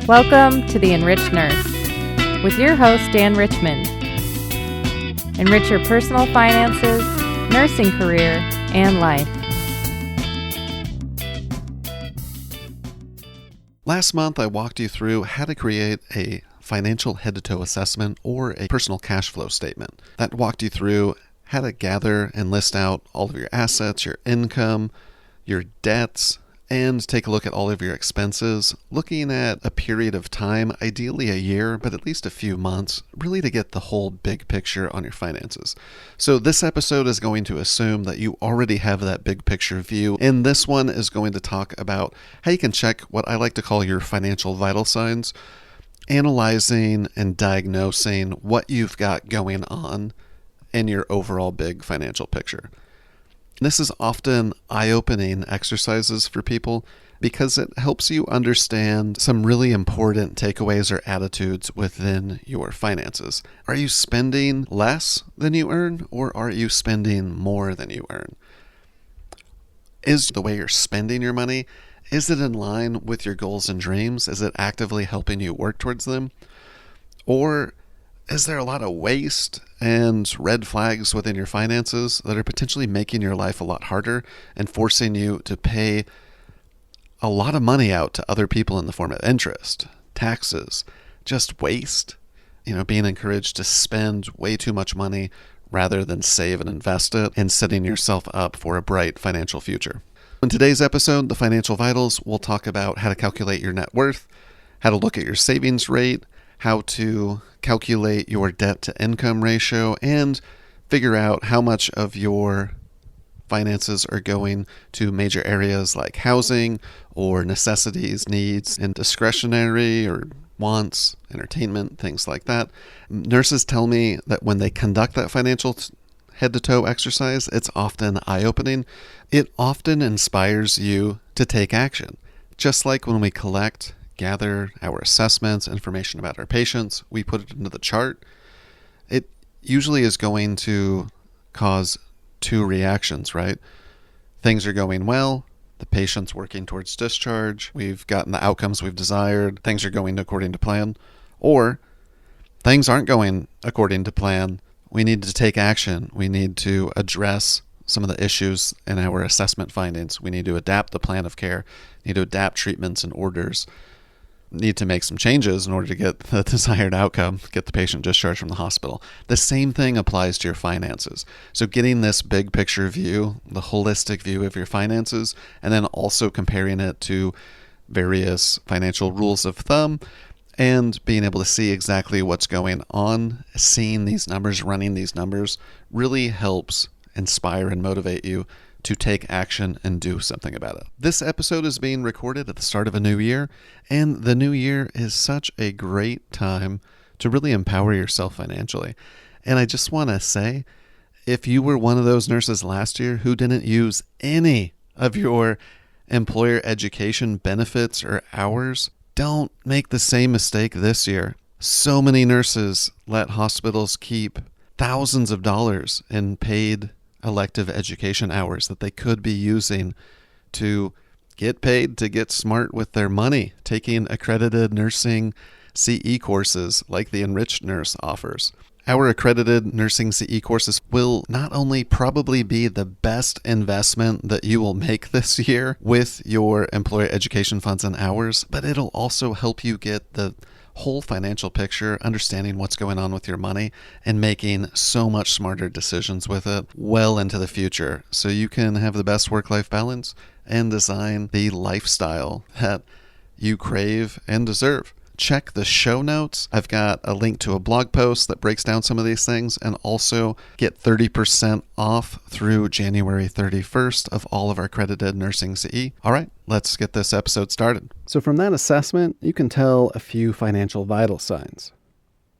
Welcome to the Enriched Nurse with your host, Dan Richmond. Enrich your personal finances, nursing career, and life. Last month, I walked you through how to create a financial head-to-toe assessment or a personal cash flow statement. That walked you through how to gather and list out all of your assets, your income, your debts, and take a look at all of your expenses, looking at a period of time, ideally a year, but at least a few months, really to get the whole big picture on your finances. So this episode is going to assume that you already have that big picture view, and this one is going to talk about how you can check what I like to call your financial vital signs, analyzing and diagnosing what you've got going on in your overall big financial picture. This is often eye-opening exercises for people because it helps you understand some really important takeaways or attitudes within your finances. Are you spending less than you earn, or are you spending more than you earn? Is the way you're spending your money, is it in line with your goals and dreams? Is it actively helping you work towards them? Or is there a lot of waste and red flags within your finances that are potentially making your life a lot harder and forcing you to pay a lot of money out to other people in the form of interest, taxes, just waste? Being encouraged to spend way too much money rather than save and invest it and setting yourself up for a bright financial future. In today's episode, The Financial Vitals, we'll talk about how to calculate your net worth, how to look at your savings rate, how to calculate your debt to income ratio, and figure out how much of your finances are going to major areas like housing or necessities, needs, and discretionary or wants, entertainment, things like that. Nurses tell me that when they conduct that financial head-to-toe exercise, it's often eye-opening. It often inspires you to take action. Just like when we gather our assessments, information about our patients, we put it into the chart, it usually is going to cause two reactions, right? Things are going well, the patient's working towards discharge, we've gotten the outcomes we've desired, things are going according to plan, or things aren't going according to plan, we need to take action, we need to address some of the issues in our assessment findings, we need to adapt the plan of care, need to adapt treatments and orders, need to make some changes in order to get the desired outcome, get the patient discharged from the hospital. The same thing applies to your finances. So getting this big picture view, the holistic view of your finances, and then also comparing it to various financial rules of thumb and being able to see exactly what's going on, seeing these numbers, running these numbers, really helps inspire and motivate you to take action and do something about it. This episode is being recorded at the start of a new year, and the new year is such a great time to really empower yourself financially. And I just want to say, if you were one of those nurses last year who didn't use any of your employer education benefits or hours, don't make the same mistake this year. So many nurses let hospitals keep thousands of dollars in paid elective education hours that they could be using to get paid to get smart with their money, taking accredited nursing CE courses like the Enriched Nurse offers. Our accredited nursing CE courses will not only probably be the best investment that you will make this year with your employer education funds and hours, but it'll also help you get the whole financial picture, understanding what's going on with your money, and making so much smarter decisions with it well into the future so you can have the best work-life balance and design the lifestyle that you crave and deserve. Check the show notes. I've got a link to a blog post that breaks down some of these things, and also get 30% off through January 31st of all of our accredited nursing CE. All right, let's get this episode started. So from that assessment, you can tell a few financial vital signs.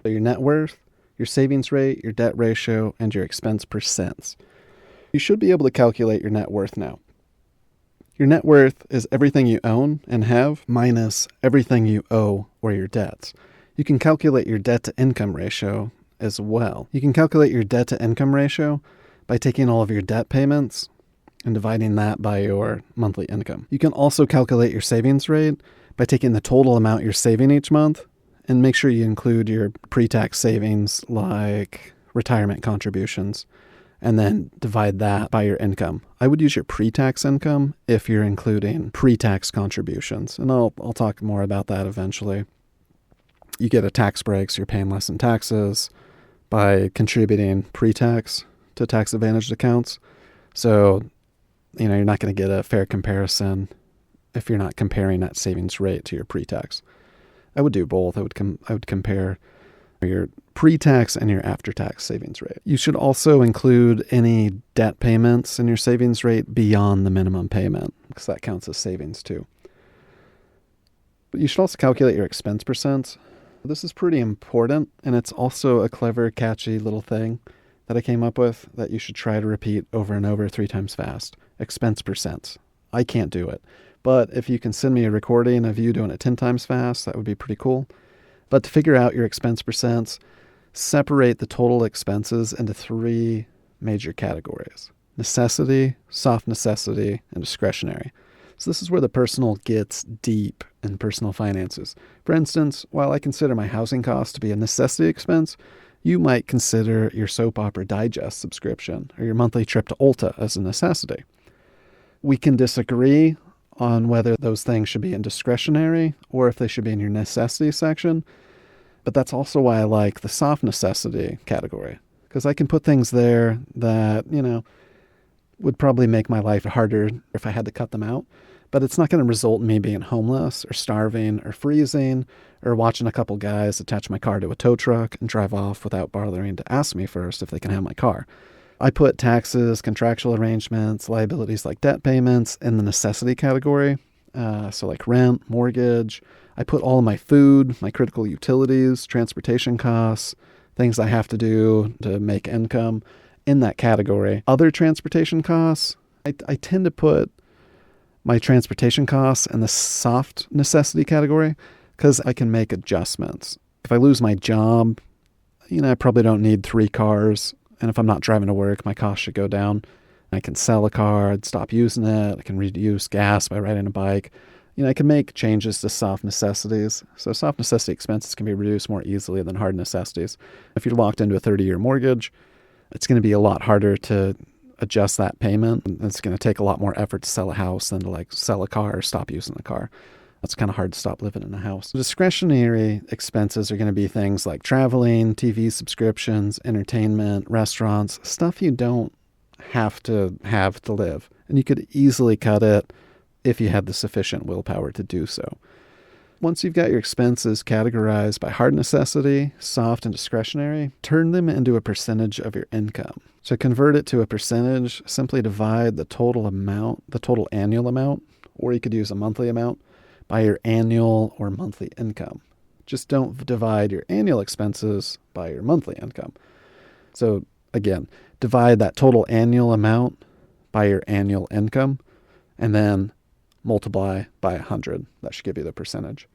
So your net worth, your savings rate, your debt ratio, and your expense percents. You should be able to calculate your net worth now. Your net worth is everything you own and have minus everything you owe or your debts. You can calculate your debt to income ratio as well. You can calculate your debt to income ratio by taking all of your debt payments and dividing that by your monthly income. You can also calculate your savings rate by taking the total amount you're saving each month, and make sure you include your pre-tax savings like retirement contributions, and then divide that by your income. I would use your pre-tax income if you're including pre-tax contributions, and I'll talk more about that eventually. You get a tax break, so you're paying less in taxes by contributing pre-tax to tax-advantaged accounts. So, you're not going to get a fair comparison if you're not comparing that savings rate to your pre-tax. I would do both. I would compare your pre-tax and your after-tax savings rate. You should also include any debt payments in your savings rate beyond the minimum payment, because that counts as savings too. But you should also calculate your expense percent. This is pretty important, and it's also a clever, catchy little thing that I came up with that you should try to repeat over and over 3 times fast. Expense percent. I can't do it, but if you can send me a recording of you doing it 10 times fast, that would be pretty cool. But to figure out your expense percents, separate the total expenses into 3 major categories: necessity, soft necessity, and discretionary. So this is where the personal gets deep in personal finances. For instance, while I consider my housing costs to be a necessity expense, you might consider your soap opera digest subscription or your monthly trip to Ulta as a necessity. We can disagree on whether those things should be in discretionary or if they should be in your necessity section. But that's also why I like the soft necessity category, because I can put things there that, would probably make my life harder if I had to cut them out. But it's not going to result in me being homeless or starving or freezing or watching a couple guys attach my car to a tow truck and drive off without bothering to ask me first if they can have my car. I put taxes, contractual arrangements, liabilities like debt payments in the necessity category. So like rent, mortgage. I put all of my food, my critical utilities, transportation costs, things I have to do to make income in that category. Other transportation costs, I tend to put my transportation costs in the soft necessity category because I can make adjustments. If I lose my job, I probably don't need 3 cars. And if I'm not driving to work, my costs should go down. I can sell a car, I'd stop using it. I can reduce gas by riding a bike. I can make changes to soft necessities. So soft necessity expenses can be reduced more easily than hard necessities. If you're locked into a 30-year mortgage, it's going to be a lot harder to adjust that payment. It's going to take a lot more effort to sell a house than to sell a car or stop using the car. It's kind of hard to stop living in a house. Discretionary expenses are going to be things like traveling, TV subscriptions, entertainment, restaurants, stuff you don't have to live. And you could easily cut it if you had the sufficient willpower to do so. Once you've got your expenses categorized by hard necessity, soft, and discretionary, turn them into a percentage of your income. To convert it to a percentage, simply divide the total annual amount, or you could use a monthly amount, by your annual or monthly income. Just don't divide your annual expenses by your monthly income. So again, divide that total annual amount by your annual income, and then multiply by 100. That should give you the percentage.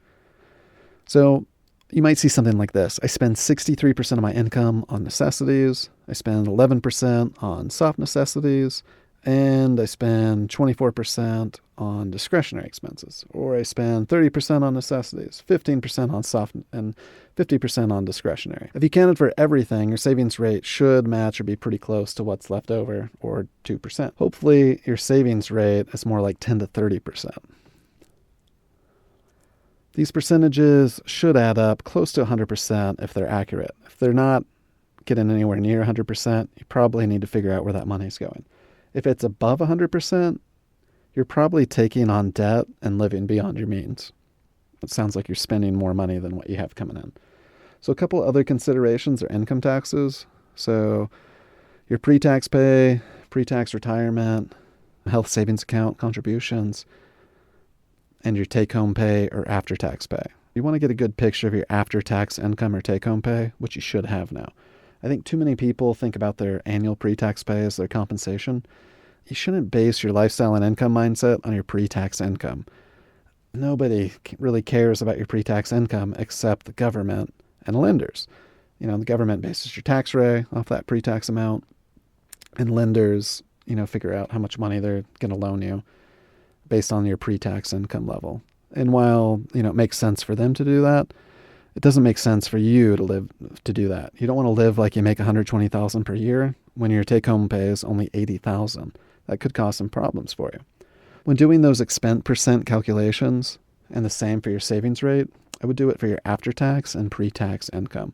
So you might see something like this. I spend 63% of my income on necessities. I spend 11% on soft necessities. And I spend 24% on discretionary expenses. Or I spend 30% on necessities, 15% on soft, and 50% on discretionary. If you counted for everything, your savings rate should match or be pretty close to what's left over, or 2%. Hopefully, your savings rate is more like 10 to 30%. These percentages should add up close to 100% if they're accurate. If they're not getting anywhere near 100%, you probably need to figure out where that money's going. If it's above 100%, you're probably taking on debt and living beyond your means. It sounds like you're spending more money than what you have coming in. So a couple other considerations are income taxes. So your pre-tax pay, pre-tax retirement, health savings account contributions, and your take-home pay or after-tax pay. You want to get a good picture of your after-tax income or take-home pay, which you should have now. I think too many people think about their annual pre-tax pay as their compensation. You shouldn't base your lifestyle and income mindset on your pre-tax income. Nobody really cares about your pre-tax income except the government and lenders. The government bases your tax rate off that pre-tax amount, and lenders, figure out how much money they're going to loan you based on your pre-tax income level. And while, it makes sense for them to do that, it doesn't make sense for you to do that. You don't want to live like you make $120,000 per year when your take-home pay is only $80,000. That could cause some problems for you. When doing those expense percent calculations, and the same for your savings rate, I would do it for your after-tax and pre-tax income.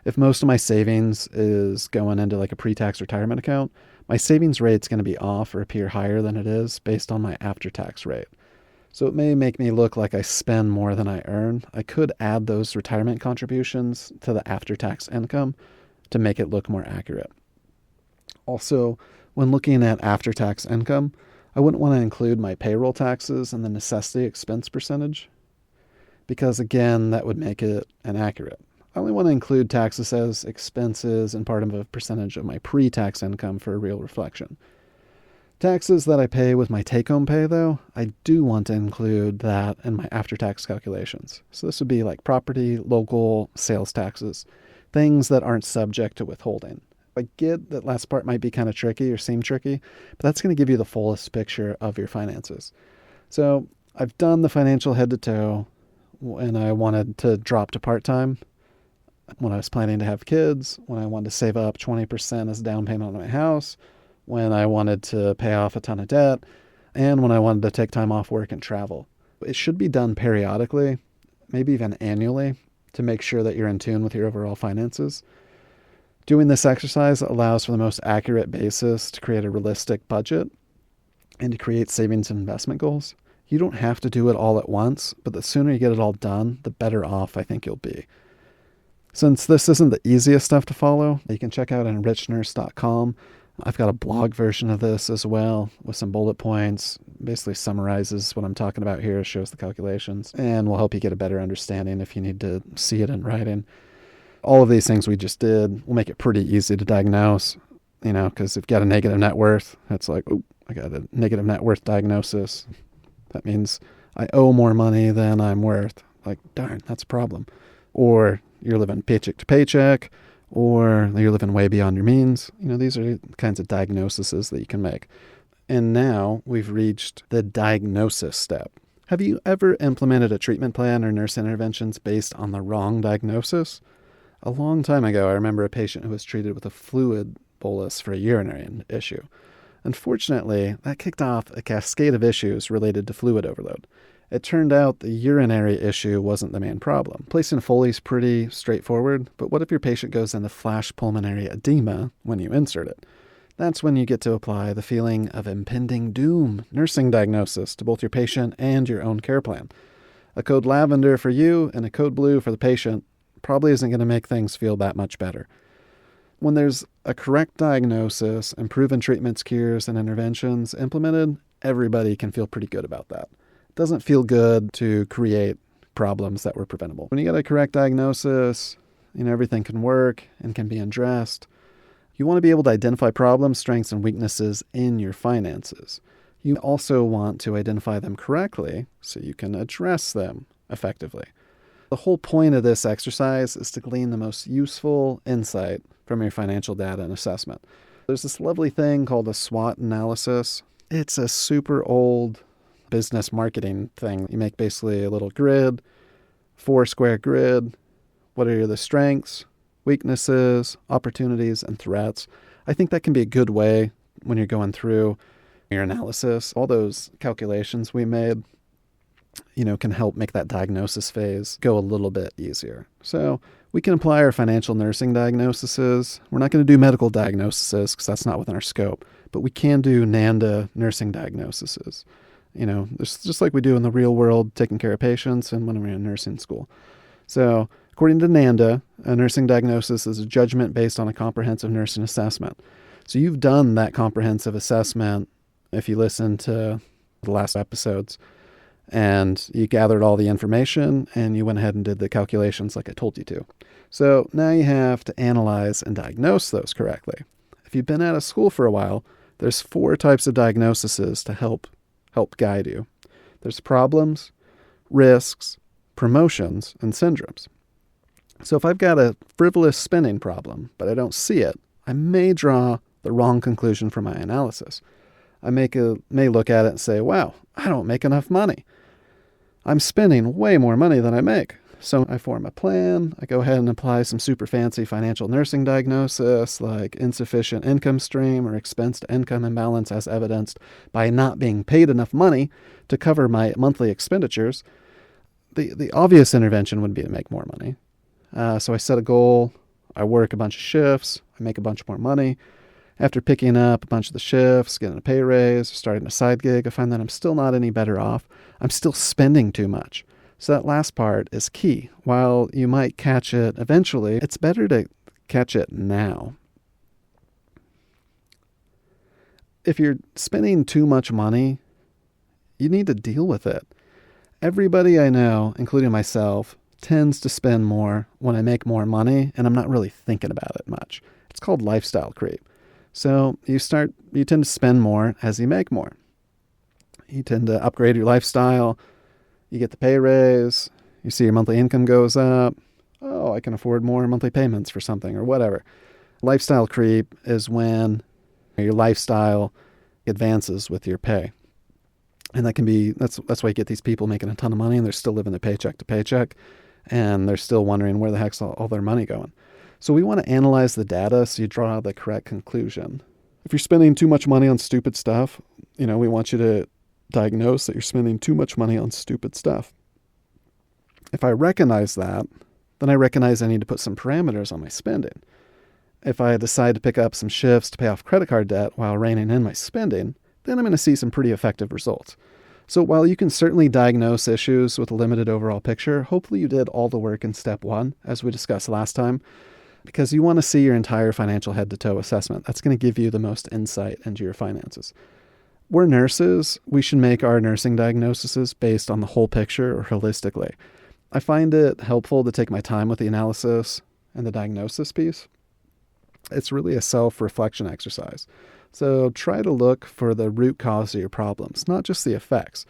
If most of my savings is going into like a pre-tax retirement account, my savings rate's going to be off or appear higher than it is based on my after-tax rate. So it may make me look like I spend more than I earn. I could add those retirement contributions to the after-tax income to make it look more accurate. Also, when looking at after-tax income, I wouldn't want to include my payroll taxes and the necessity expense percentage because, again, that would make it inaccurate. I only want to include taxes as expenses and part of a percentage of my pre-tax income for a real reflection. Taxes that I pay with my take-home pay, though, I do want to include that in my after-tax calculations. So this would be like property, local, sales taxes, things that aren't subject to withholding. I get that last part might be kind of tricky or seem tricky, but that's going to give you the fullest picture of your finances. So I've done the financial head to toe, and I wanted to drop to part-time when I was planning to have kids, when I wanted to save up 20% as a down payment on my house, when I wanted to pay off a ton of debt, and when I wanted to take time off work and travel. It should be done periodically, maybe even annually, to make sure that you're in tune with your overall finances. Doing this exercise allows for the most accurate basis to create a realistic budget and to create savings and investment goals. You don't have to do it all at once, but the sooner you get it all done, the better off I think you'll be. Since this isn't the easiest stuff to follow, you can check out enrichednurse.com. I've got a blog version of this as well with some bullet points, basically summarizes what I'm talking about here, shows the calculations, and will help you get a better understanding if you need to see it in writing. All of these things we just did will make it pretty easy to diagnose, because if you've got a negative net worth, that's like, oh, I got a negative net worth diagnosis. That means I owe more money than I'm worth. Like, darn, that's a problem. Or you're living paycheck to paycheck, or you're living way beyond your means. These are the kinds of diagnoses that you can make. And now we've reached the diagnosis step. Have you ever implemented a treatment plan or nurse interventions based on the wrong diagnosis? A long time ago, I remember a patient who was treated with a fluid bolus for a urinary issue. Unfortunately, that kicked off a cascade of issues related to fluid overload. It turned out the urinary issue wasn't the main problem. Placing a Foley is pretty straightforward, but what if your patient goes into flash pulmonary edema when you insert it? That's when you get to apply the feeling of impending doom nursing diagnosis to both your patient and your own care plan. A code lavender for you and a code blue for the patient probably isn't going to make things feel that much better. When there's a correct diagnosis and proven treatments, cures, and interventions implemented, everybody can feel pretty good about that. It doesn't feel good to create problems that were preventable. When you get a correct diagnosis, everything can work and can be addressed. You want to be able to identify problems, strengths, and weaknesses in your finances. You also want to identify them correctly so you can address them effectively. The whole point of this exercise is to glean the most useful insight from your financial data and assessment. There's this lovely thing called a SWOT analysis. It's a super old business marketing thing. You make basically a little grid, 4-square grid. What are the strengths, weaknesses, opportunities, and threats? I think that can be a good way when you're going through your analysis. All those calculations we made, can help make that diagnosis phase go a little bit easier. So we can apply our financial nursing diagnoses. We're not going to do medical diagnoses because that's not within our scope, but we can do NANDA nursing diagnoses. It's just like we do in the real world, taking care of patients and when we're in nursing school. So according to NANDA, a nursing diagnosis is a judgment based on a comprehensive nursing assessment. So you've done that comprehensive assessment if you listen to the last episodes. And you gathered all the information and you went ahead and did the calculations like I told you to. So now you have to analyze and diagnose those correctly. If you've been out of school for a while, there's 4 types of diagnoses to help guide you. There's problems, risks, promotions, and syndromes. So if I've got a frivolous spending problem, but I don't see it, I may draw the wrong conclusion from my analysis. I may look at it and say, wow, I don't make enough money. I'm spending way more money than I make. So I form a plan. I go ahead and apply some super fancy financial nursing diagnosis like insufficient income stream or expense to income imbalance as evidenced by not being paid enough money to cover my monthly expenditures. The obvious intervention would be to make more money. So I set a goal. I work a bunch of shifts. I make a bunch more money. After picking up a bunch of the shifts, getting a pay raise, starting a side gig, I find that I'm still not any better off. I'm still spending too much. So that last part is key. While you might catch it eventually, it's better to catch it now. If you're spending too much money, you need to deal with it. Everybody I know, including myself, tends to spend more when I make more money, and I'm not really thinking about it much. It's called lifestyle creep. So you tend to spend more as you make more. You tend to upgrade your lifestyle. You get the pay raise. You see your monthly income goes up. Oh, I can afford more monthly payments for something or whatever. Lifestyle creep is when your lifestyle advances with your pay. And that's why you get these people making a ton of money and they're still living a paycheck to paycheck and they're still wondering where the heck's all their money going. So we want to analyze the data so you draw the correct conclusion. If you're spending too much money on stupid stuff, we want you to diagnose that you're spending too much money on stupid stuff. If I recognize that, then I recognize I need to put some parameters on my spending. If I decide to pick up some shifts to pay off credit card debt while reining in my spending, then I'm going to see some pretty effective results. So while you can certainly diagnose issues with a limited overall picture, hopefully you did all the work in step 1, as we discussed last time, because you want to see your entire financial head-to-toe assessment. That's going to give you the most insight into your finances. We're nurses. We should make our nursing diagnoses based on the whole picture or holistically. I find it helpful to take my time with the analysis and the diagnosis piece. It's really a self-reflection exercise. So try to look for the root cause of your problems, not just the effects.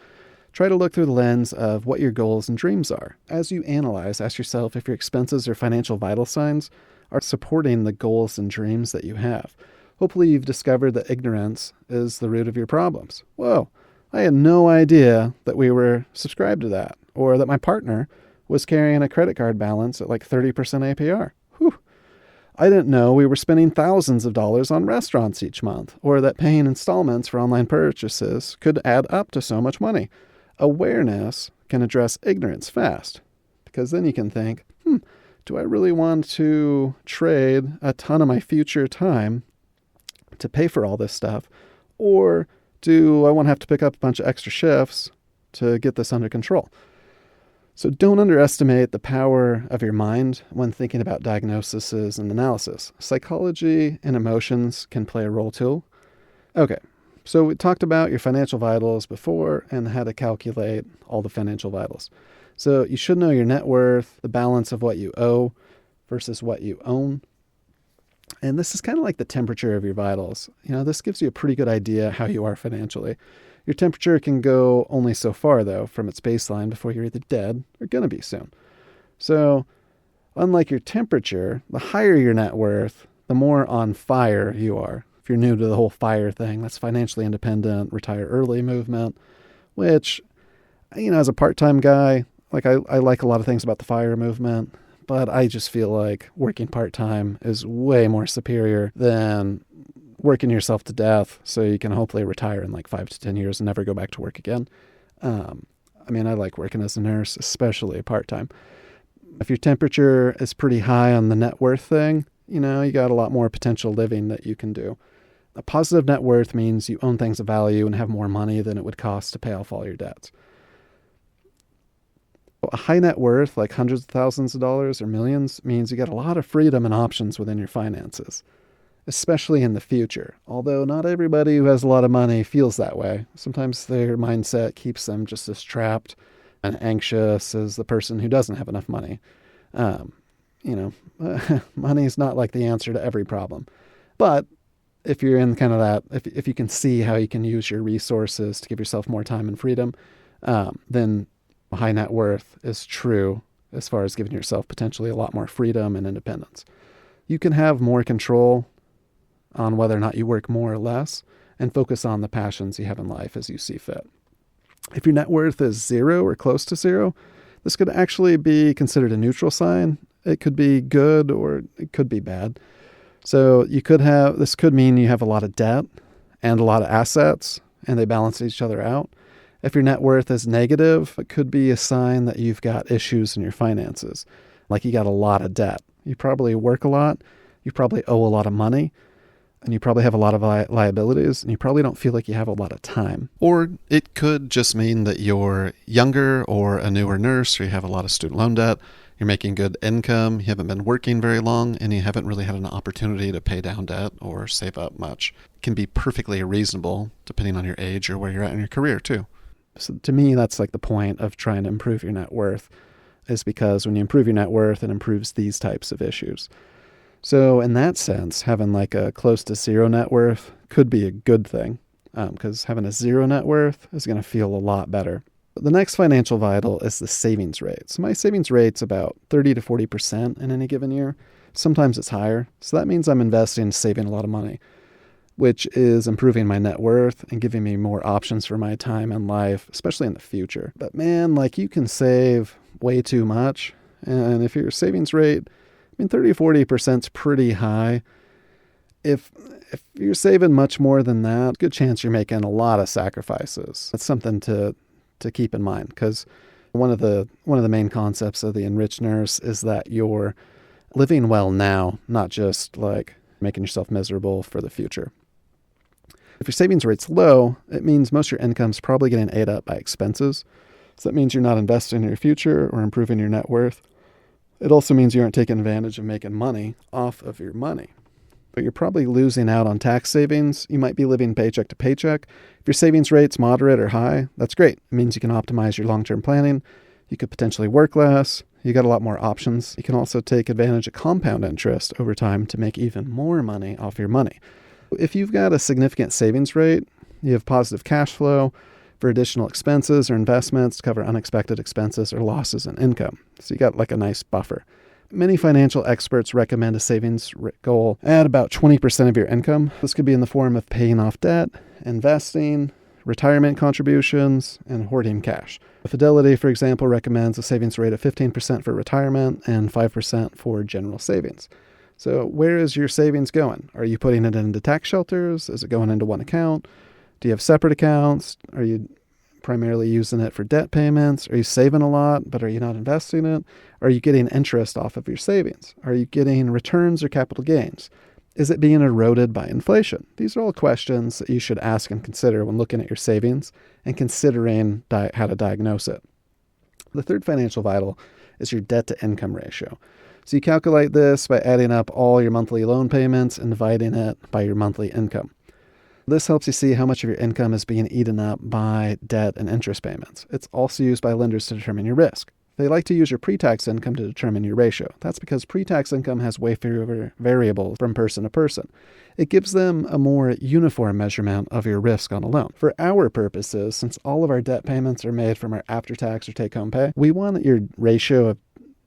Try to look through the lens of what your goals and dreams are. As you analyze, ask yourself if your expenses or financial vital signs are supporting the goals and dreams that you have. Hopefully you've discovered that ignorance is the root of your problems. Whoa, I had no idea that we were subscribed to that, or that my partner was carrying a credit card balance at like 30% APR. Whew. I didn't know we were spending thousands of dollars on restaurants each month, or that paying installments for online purchases could add up to so much money. Awareness can address ignorance fast, because then you can think, do I really want to trade a ton of my future time to pay for all this stuff? Or do I want to have to pick up a bunch of extra shifts to get this under control? So don't underestimate the power of your mind when thinking about diagnoses and analysis. Psychology and emotions can play a role too. Okay, so we talked about your financial vitals before and how to calculate all the financial vitals. So you should know your net worth, the balance of what you owe versus what you own. And this is kind of like the temperature of your vitals. This gives you a pretty good idea how you are financially. Your temperature can go only so far, though, from its baseline before you're either dead or going to be soon. So unlike your temperature, the higher your net worth, the more on fire you are. If you're new to the whole FIRE thing, that's financially independent, retire early movement, which, as a part-time guy, I like a lot of things about the FIRE movement, but I just feel like working part-time is way more superior than working yourself to death so you can hopefully retire in like 5 to 10 years and never go back to work again. I like working as a nurse, especially part-time. If your temperature is pretty high on the net worth thing, you got a lot more potential living that you can do. A positive net worth means you own things of value and have more money than it would cost to pay off all your debts. A high net worth, like hundreds of thousands of dollars or millions, means you get a lot of freedom and options within your finances, especially in the future. Although not everybody who has a lot of money feels that way. Sometimes their mindset keeps them just as trapped and anxious as the person who doesn't have enough money. Money is not like the answer to every problem. But if you're in kind of that, if you can see how you can use your resources to give yourself more time and freedom, then high net worth is true as far as giving yourself potentially a lot more freedom and independence. You can have more control on whether or not you work more or less and focus on the passions you have in life as you see fit. If your net worth is zero or close to zero, this could actually be considered a neutral sign. It could be good or it could be bad. So this could mean you have a lot of debt and a lot of assets and they balance each other out. If your net worth is negative, it could be a sign that you've got issues in your finances, like you got a lot of debt. You probably work a lot, you probably owe a lot of money, and you probably have a lot of liabilities, and you probably don't feel like you have a lot of time. Or it could just mean that you're younger or a newer nurse, or you have a lot of student loan debt, you're making good income, you haven't been working very long, and you haven't really had an opportunity to pay down debt or save up much. It can be perfectly reasonable depending on your age or where you're at in your career too. So to me, that's like the point of trying to improve your net worth, is because when you improve your net worth, it improves these types of issues. So in that sense, having like a close to zero net worth could be a good thing, because having a zero net worth is going to feel a lot better. The next financial vital is the savings rate. So my savings rate's about 30 to 40% in any given year. Sometimes it's higher. So that means I'm investing in saving a lot of money, which is improving my net worth and giving me more options for my time and life, especially in the future. But man, like you can save way too much. And if your savings rate, 30 to 40% is pretty high. If you're saving much more than that, good chance you're making a lot of sacrifices. That's something to keep in mind, because one of the main concepts of the Enriched Nurse is that you're living well now, not just like making yourself miserable for the future. If your savings rate's low, it means most of your income's probably getting ate up by expenses. So that means you're not investing in your future or improving your net worth. It also means you aren't taking advantage of making money off of your money. But you're probably losing out on tax savings. You might be living paycheck to paycheck. If your savings rate's moderate or high, that's great. It means you can optimize your long-term planning. You could potentially work less. You got a lot more options. You can also take advantage of compound interest over time to make even more money off your money. If you've got a significant savings rate, you have positive cash flow for additional expenses or investments to cover unexpected expenses or losses in income. So you got like a nice buffer. Many financial experts recommend a savings goal at about 20% of your income. This could be in the form of paying off debt, investing, retirement contributions, and hoarding cash. Fidelity, for example, recommends a savings rate of 15% for retirement and 5% for general savings. So where is your savings going? Are you putting it into tax shelters? Is it going into one account? Do you have separate accounts? Are you primarily using it for debt payments? Are you saving a lot, but are you not investing it? Are you getting interest off of your savings? Are you getting returns or capital gains? Is it being eroded by inflation? These are all questions that you should ask and consider when looking at your savings and considering how to diagnose it. The third financial vital is your debt to income ratio. So you calculate this by adding up all your monthly loan payments and dividing it by your monthly income. This helps you see how much of your income is being eaten up by debt and interest payments. It's also used by lenders to determine your risk. They like to use your pre-tax income to determine your ratio. That's because pre-tax income has way fewer variables from person to person. It gives them a more uniform measurement of your risk on a loan. For our purposes, since all of our debt payments are made from our after-tax or take-home pay, we want your ratio of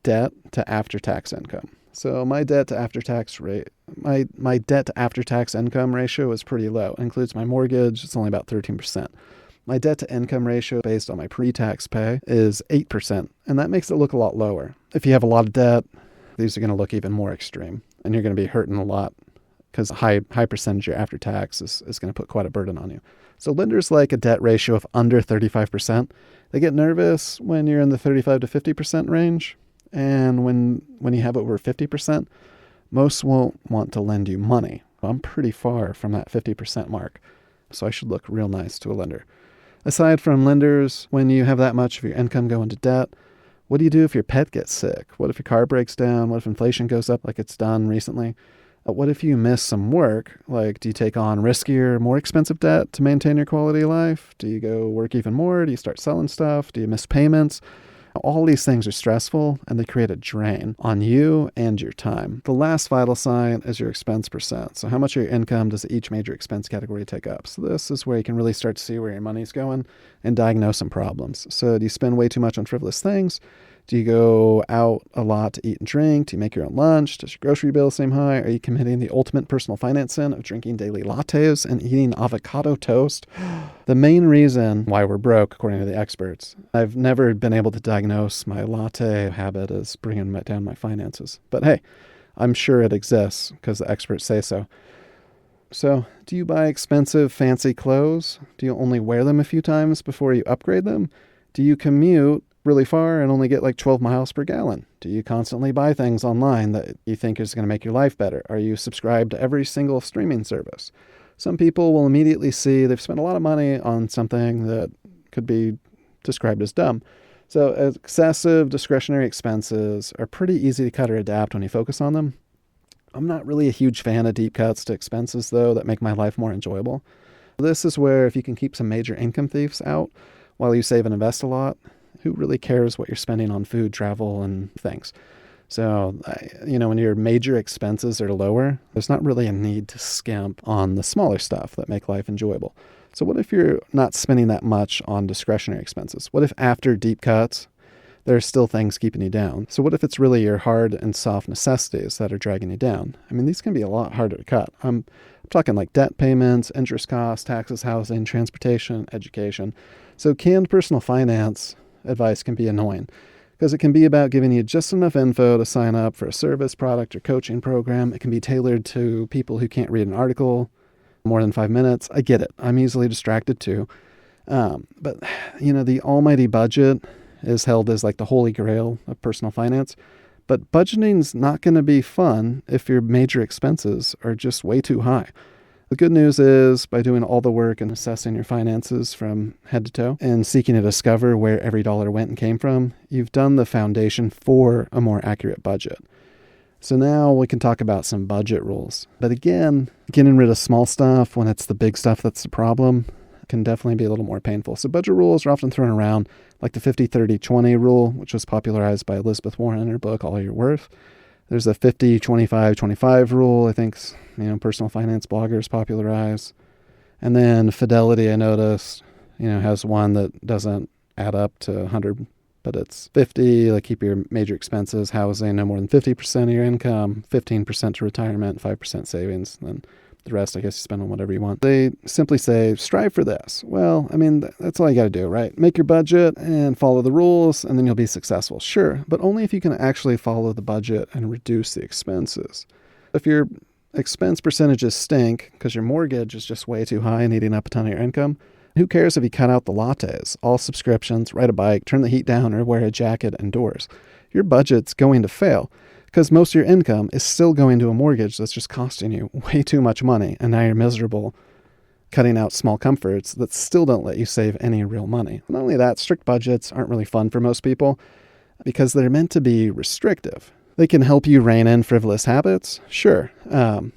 debt to after-tax income. So my debt to after-tax income ratio is pretty low. It includes my mortgage. It's only about 13%. My debt to income ratio based on my pre-tax pay is 8%, and that makes it look a lot lower. If you have a lot of debt, these are going to look even more extreme, and you're going to be hurting a lot because a high percentage of your after-tax is going to put quite a burden on you. So lenders like a debt ratio of under 35%. They get nervous when you're in the 35 to 50% range. And when you have over 50%, most won't want to lend you money. I'm pretty far from that 50% mark, so I should look real nice to a lender. Aside from lenders, when you have that much of your income go into debt, what do you do if your pet gets sick? What if your car breaks down? What if inflation goes up like it's done recently? What if you miss some work? Like, do you take on riskier, more expensive debt to maintain your quality of life? Do you go work even more? Do you start selling stuff? Do you miss payments? All these things are stressful, and they create a drain on you and your time. The last vital sign is your expense percent. So how much of your income does each major expense category take up? So this is where you can really start to see where your money's going and diagnose some problems. So do you spend way too much on frivolous things? Do you go out a lot to eat and drink? Do you make your own lunch? Does your grocery bill seem high? Are you committing the ultimate personal finance sin of drinking daily lattes and eating avocado toast? The main reason why we're broke, according to the experts, I've never been able to diagnose my latte habit as bringing down my finances. But hey, I'm sure it exists because the experts say so. So, do you buy expensive, fancy clothes? Do you only wear them a few times before you upgrade them? Do you commute really far and only get like 12 miles per gallon? Do you constantly buy things online that you think is going to make your life better? Are you subscribed to every single streaming service? Some people will immediately see they've spent a lot of money on something that could be described as dumb. So excessive discretionary expenses are pretty easy to cut or adapt when you focus on them. I'm not really a huge fan of deep cuts to expenses, though, that make my life more enjoyable. This is where if you can keep some major income thieves out while you save and invest a lot, who really cares what you're spending on food, travel, and things? So, when your major expenses are lower, there's not really a need to skimp on the smaller stuff that make life enjoyable. So what if you're not spending that much on discretionary expenses? What if after deep cuts, there are still things keeping you down? So what if it's really your hard and soft necessities that are dragging you down? I mean, these can be a lot harder to cut. I'm talking like debt payments, interest costs, taxes, housing, transportation, education. So canned personal finance advice can be annoying because it can be about giving you just enough info to sign up for a service, product, or coaching program. It can be tailored to people who can't read an article more than 5 minutes. I get it. I'm easily distracted too. But the almighty budget is held as like the holy grail of personal finance. But budgeting's not going to be fun if your major expenses are just way too high. The good news is by doing all the work and assessing your finances from head to toe and seeking to discover where every dollar went and came from, you've done the foundation for a more accurate budget. So now we can talk about some budget rules. But again, getting rid of small stuff when it's the big stuff that's the problem can definitely be a little more painful. So budget rules are often thrown around like the 50-30-20 rule, which was popularized by Elizabeth Warren in her book, All Your Worth. There's a 50-25-25 rule, I think, personal finance bloggers popularize. And then Fidelity, I noticed, has one that doesn't add up to 100, but it's 50, like keep your major expenses, housing, no more than 50% of your income, 15% to retirement, 5% savings, then the rest, I guess, you spend on whatever you want. They simply say, strive for this. Well, I mean, that's all you got to do, right? Make your budget and follow the rules, and then you'll be successful. Sure, but only if you can actually follow the budget and reduce the expenses. If your expense percentages stink because your mortgage is just way too high and eating up a ton of your income, who cares if you cut out the lattes, all subscriptions, ride a bike, turn the heat down, or wear a jacket indoors? Your budget's going to fail, because most of your income is still going to a mortgage that's just costing you way too much money, and now you're miserable cutting out small comforts that still don't let you save any real money. Not only that, strict budgets aren't really fun for most people because they're meant to be restrictive. They can help you rein in frivolous habits, sure. The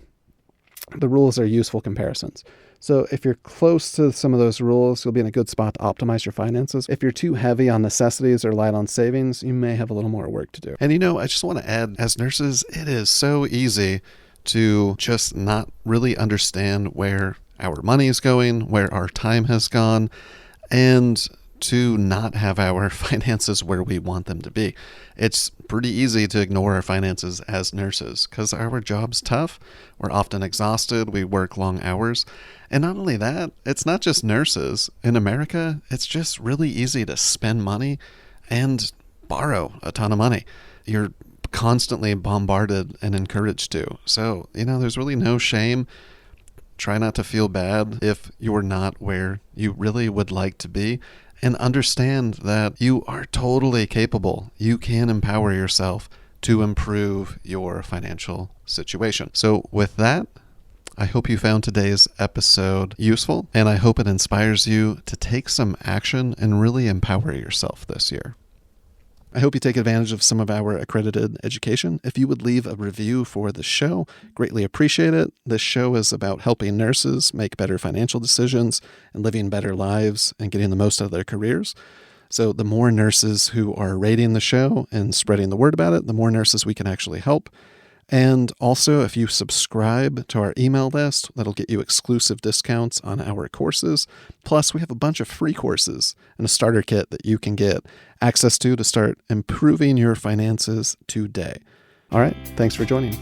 rules are useful comparisons. So if you're close to some of those rules, you'll be in a good spot to optimize your finances. If you're too heavy on necessities or light on savings, you may have a little more work to do. And I just want to add, as nurses, it is so easy to just not really understand where our money is going, where our time has gone, and to not have our finances where we want them to be. It's pretty easy to ignore our finances as nurses because our job's tough. We're often exhausted. We work long hours. And not only that, it's not just nurses. In America, it's just really easy to spend money and borrow a ton of money. You're constantly bombarded and encouraged to. So, there's really no shame. Try not to feel bad if you're not where you really would like to be. And understand that you are totally capable. You can empower yourself to improve your financial situation. So with that, I hope you found today's episode useful, and I hope it inspires you to take some action and really empower yourself this year. I hope you take advantage of some of our accredited education. If you would leave a review for the show, greatly appreciate it. This show is about helping nurses make better financial decisions and living better lives and getting the most out of their careers. So the more nurses who are rating the show and spreading the word about it, the more nurses we can actually help. And also, if you subscribe to our email list, that'll get you exclusive discounts on our courses. Plus, we have a bunch of free courses and a starter kit that you can get access to start improving your finances today. All right, thanks for joining.